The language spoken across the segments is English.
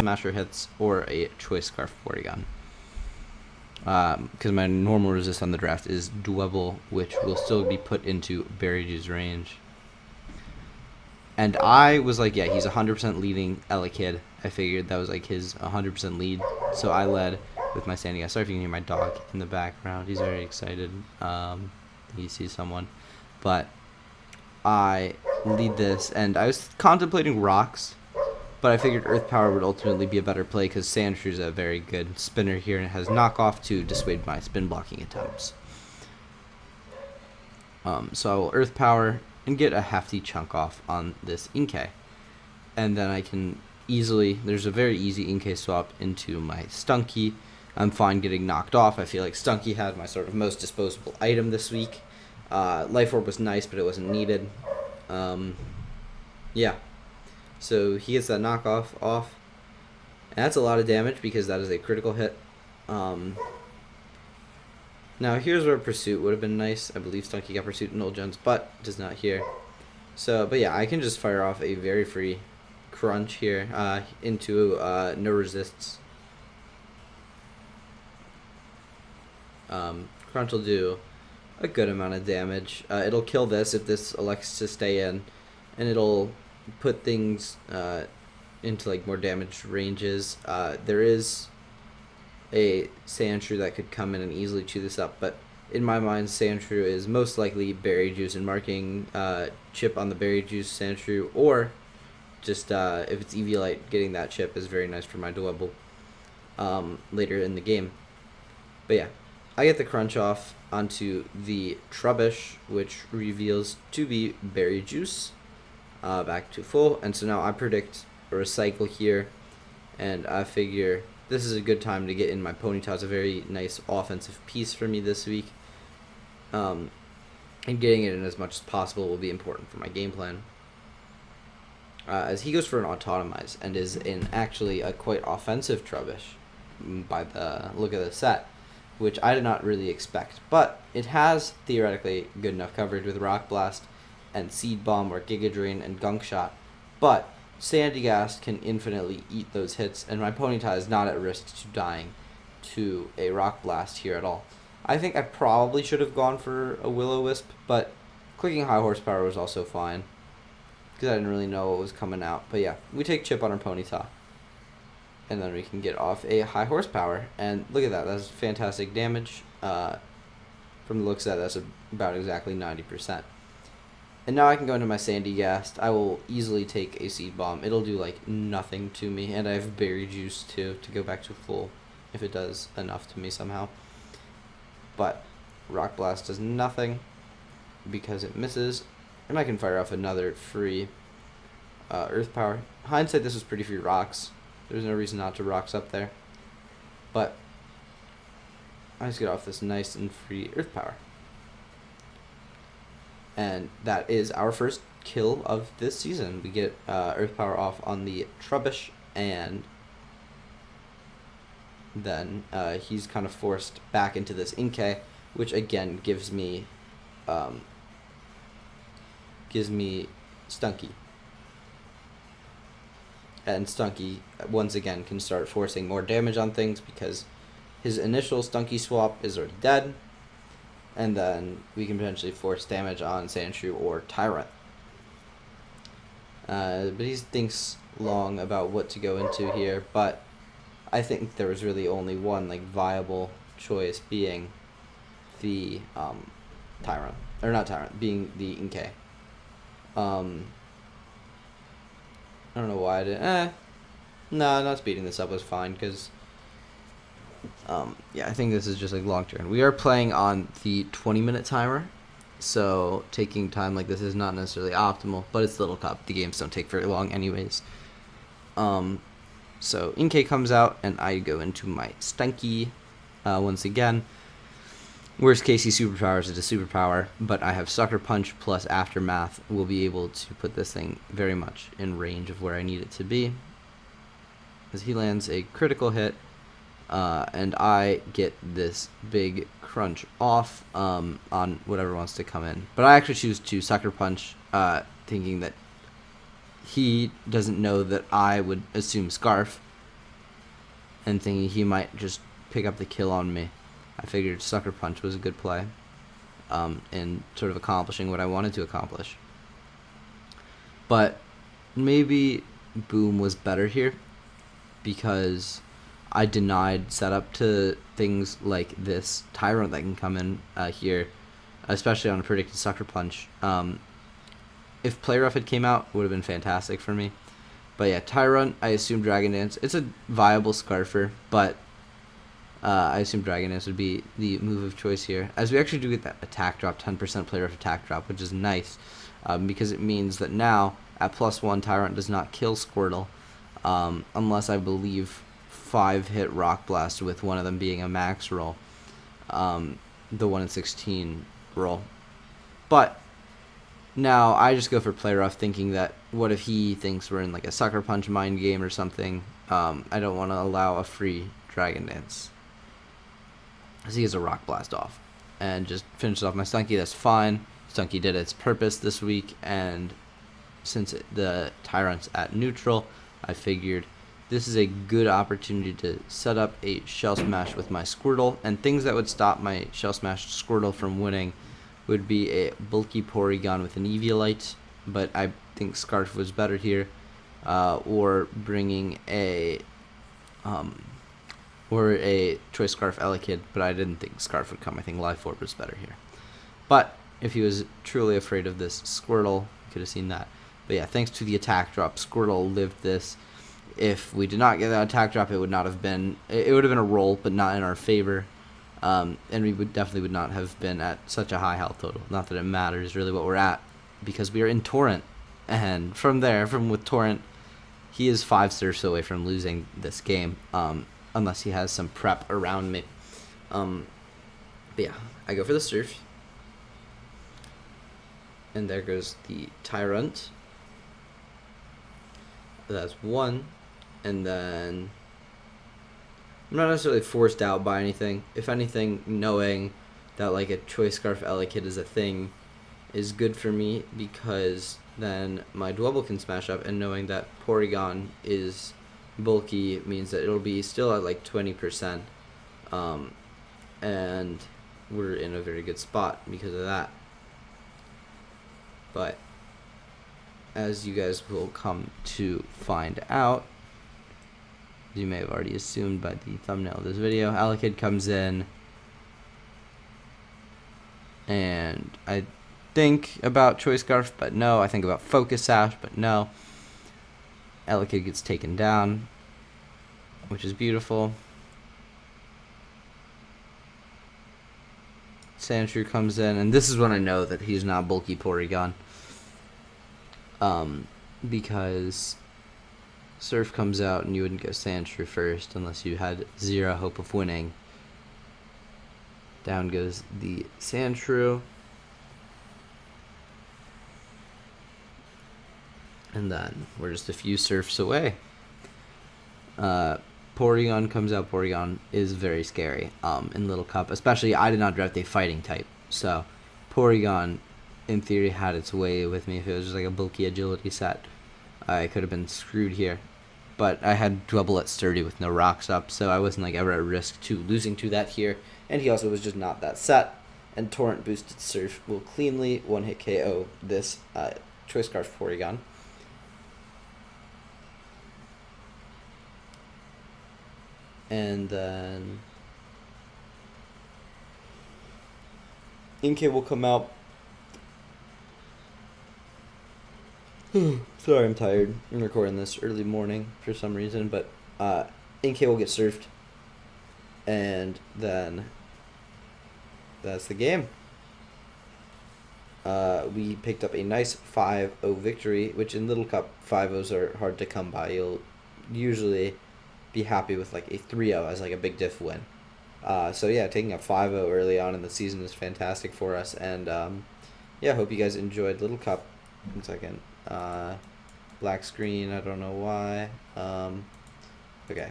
Smasher hits or a Choice Scarf Porygon. Because my normal resist on the draft is Dwebble, which will still be put into Berry Juice range. And I was like, yeah, he's 100% leading Elekid. I figured that was like his 100% lead. So I led with my Sandy Gas. Sorry if you can hear my dog in the background. He's very excited. He sees someone. But I lead this, and I was contemplating Rocks, but I figured Earth Power would ultimately be a better play because Sandshrew a very good spinner here and has knockoff to dissuade my spin blocking attempts. So I will Earth Power and get a hefty chunk off on this Inkay. And then I can easily, there's a very easy Inkay swap into my Stunky. I'm fine getting knocked off. I feel like Stunky had my sort of most disposable item this week. Life Orb was nice, but it wasn't needed. Yeah. So he gets that knockoff off. And that's a lot of damage because that is a critical hit. Now here's where Pursuit would have been nice. I believe Stunky got Pursuit in Old Gens, but does not here. So, but yeah, I can just fire off a very free Crunch here into no resists. Crunch will do a good amount of damage. It'll kill this if this elects to stay in, and it'll put things into like more damage ranges. There is a Sandshrew that could come in and easily chew this up, but in my mind, Sandshrew is most likely Berry Juice, and marking chip on the Berry Juice Sandshrew, or just if it's Eviolite, getting that chip is very nice for my Dwebble later in the game. But yeah, I get the Crunch off onto the Trubbish, which reveals to be Berry Juice, back to full, and so now I predict a Recycle here, and I figure this is a good time to get in my Ponyta. It's a very nice offensive piece for me this week, and getting it in as much as possible will be important for my game plan. As he goes for an Autotomize and is in actually a quite offensive Trubbish by the look of the set, which I did not really expect, but it has theoretically good enough coverage with Rock Blast and Seed Bomb or Giga Drain and Gunk Shot, but Sandygast can infinitely eat those hits, and my Ponyta is not at risk to dying to a Rock Blast here at all. I think I probably should have gone for a Will-O-Wisp, but clicking High Horsepower was also fine, because I didn't really know what was coming out. But yeah, we take Chip on our Ponyta, and then we can get off a High Horsepower, and look at that, that's fantastic damage. From the looks of that, that's about exactly 90%. And now I can go into my Sandygast. I will easily take a Seed Bomb. It'll do like nothing to me, and I have Berry Juice too to go back to full if it does enough to me somehow. But Rock Blast does nothing because it misses, and I can fire off another free Earth Power. Hindsight, this was pretty free Rocks. There's no reason not to Rocks up there, but I just get off this nice and free Earth Power. And that is our first kill of this season. We get Earth Power off on the Trubbish, and then he's kind of forced back into this Inkay, which again gives me Stunky. And Stunky, once again, can start forcing more damage on things because his initial Stunky swap is already dead. And then we can potentially force damage on Sandshrew or Tyrant. But he thinks long about what to go into here, but I think there was really only one like viable choice, being the Tyrant. Or not Tyrant, being the Inkay. I don't know why I didn't. No, not speeding this up was fine, because yeah, I think this is just like long turn. We are playing on the 20-minute timer, so taking time like this is not necessarily optimal, but it's Little Cup. The games don't take very long anyways. So Inkay comes out, and I go into my Stunky once again. Worst case, he superpowers it to superpower, but I have Sucker Punch plus Aftermath. Will be able to put this thing very much in range of where I need it to be. As he lands a critical hit, and I get this big Crunch off on whatever wants to come in. But I actually choose to Sucker Punch, thinking that he doesn't know that I would assume Scarf, and thinking he might just pick up the kill on me, I figured Sucker Punch was a good play in sort of accomplishing what I wanted to accomplish. But maybe Boom was better here because I denied setup to things like this Tyrant that can come in here, especially on a predicted Sucker Punch. If Play Rough had came out, it would have been fantastic for me. But yeah, Tyrant, I assume Dragon Dance. It's a viable Scarfer, but I assume Dragon Dance would be the move of choice here. As we actually do get that attack drop, 10% Play Rough attack drop, which is nice, because it means that now, at +1, Tyrant does not kill Squirtle, unless I believe 5-hit Rock Blast, with one of them being a max roll, the 1 in 16 roll. But now I just go for Play Rough, thinking that what if he thinks we're in like a Sucker Punch mind game or something. I don't want to allow a free Dragon Dance. So he gets a Rock Blast off and just finishes off my Stunky. That's fine. Stunky did its purpose this week, and since the Tyrant's at neutral, I figured this is a good opportunity to set up a Shell Smash with my Squirtle, and things that would stop my Shell Smash Squirtle from winning would be a bulky Porygon with an Eviolite, but I think Scarf was better here, or bringing a Choice Scarf Elekid, but I didn't think Scarf would come. I think Life Orb was better here. But if he was truly afraid of this Squirtle, you could have seen that. But yeah, thanks to the attack drop, Squirtle lived this. If we did not get that attack drop, it would not have been. It would have been a roll, but not in our favor. And we definitely would not have been at such a high health total. Not that it matters really what we're at, because we are in Torrent, and from with Torrent, he is 5 surfs away from losing this game, unless he has some prep around me. But yeah, I go for the surf, and there goes the Tyrant. That's 1, and then I'm not necessarily forced out by anything. If anything, knowing that like a Choice Scarf Elekid is a thing is good for me, because then my Dwebble can smash up, and knowing that Porygon is bulky means that it'll be still at like 20%, and we're in a very good spot because of that. But as you guys will come to find out, you may have already assumed by the thumbnail of this video, Elekid comes in, and I think about Choice Scarf, but no. I think about Focus Sash, but no. Elekid gets taken down, which is beautiful. Sandshrew comes in, and this is when I know that he's not bulky Porygon. Because Surf comes out and you wouldn't go Sandshrew first unless you had 0 hope of winning. Down goes the Sandshrew. And then we're just a few Surfs away. Porygon comes out. Porygon is very scary in Little Cup. Especially, I did not draft a fighting type. So, Porygon, in theory, had its way with me. If it was just like a bulky agility set, I could have been screwed here. But I had Dwebble at Sturdy with no rocks up, so I wasn't like ever at risk to losing to that here. And he also was just not that set. And Torrent boosted Surf will cleanly one-hit KO this Choice Scarf Porygon. And then Inkay will come out. Sorry, I'm tired. I'm recording this early morning for some reason, but Inkay will get surfed, and then that's the game. We picked up a nice 5-0 victory, which in Little Cup 5-0s are hard to come by. You'll usually be happy with like a 3-0 as like a big diff win. So yeah, taking a 5-0 early on in the season is fantastic for us, and yeah, hope you guys enjoyed Little Cup. 1 second. Black screen, I don't know why. Okay,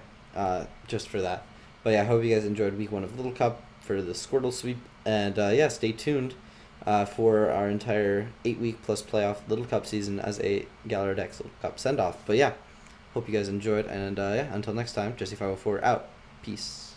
just for that. But yeah, I hope you guys enjoyed week 1 of Little Cup for the Squirtle sweep, and yeah, stay tuned for our entire 8-week plus playoff Little Cup season as a Galar Dex Little Cup send-off. But yeah, Hope you guys enjoyed, and yeah, until next time, Jesse504 out. Peace.